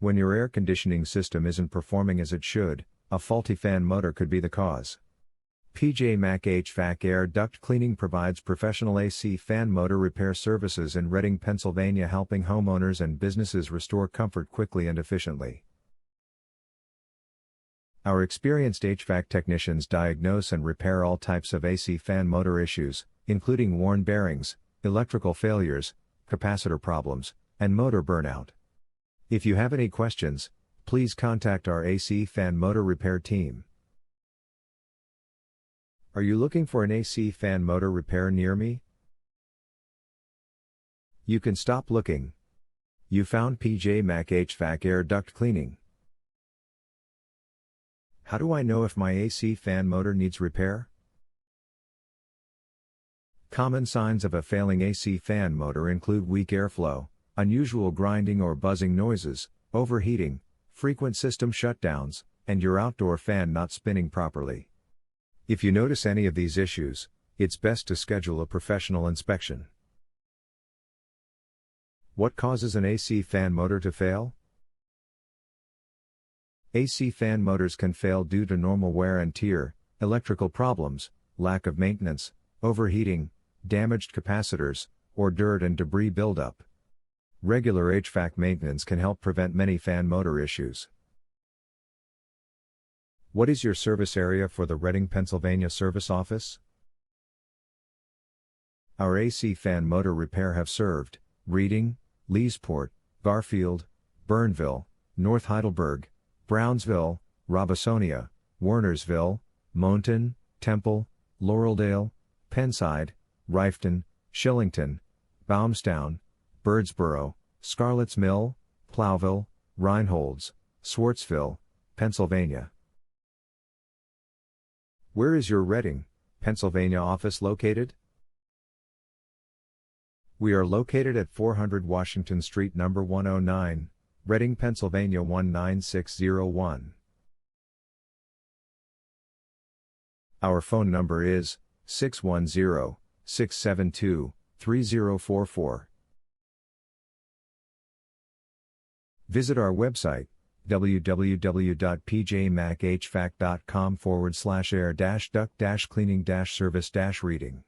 When your air conditioning system isn't performing as it should, a faulty fan motor could be the cause. PJ Mac HVAC Air Duct Cleaning provides professional AC fan motor repair services in Reading, Pennsylvania, helping homeowners and businesses restore comfort quickly and efficiently. Our experienced HVAC technicians diagnose and repair all types of AC fan motor issues, including worn bearings, electrical failures, capacitor problems, and motor burnout. If you have any questions, please contact our AC fan motor repair team. Are you looking for an AC fan motor repair near me? You can stop looking. You found PJ Mac HVAC Air Duct Cleaning. How do I know if my AC fan motor needs repair? Common signs of a failing AC fan motor include weak airflow, unusual grinding or buzzing noises, overheating, frequent system shutdowns, and your outdoor fan not spinning properly. If you notice any of these issues, it's best to schedule a professional inspection. What causes an AC fan motor to fail? AC fan motors can fail due to normal wear and tear, electrical problems, lack of maintenance, overheating, damaged capacitors, or dirt and debris buildup. Regular HVAC maintenance can help prevent many fan motor issues. What is your service area for the Reading, Pennsylvania service office? Our AC fan motor repair have served Reading, Leesport, Garfield, Burnville, North Heidelberg, Brownsville, Robisonia, Wernersville, Mountain, Temple, Laureldale, Penside, Rifton, Shillington, Baumstown, Birdsboro, Scarlett's Mill, Plowville, Reinholds, Swartzville, Pennsylvania. Where is your Reading, Pennsylvania office located? We are located at 400 Washington Street, number 109, Reading, Pennsylvania 19601. Our phone number is 610-672-3044. Visit our website, www.pjmachvac.com/air-duct-cleaning-service-reading.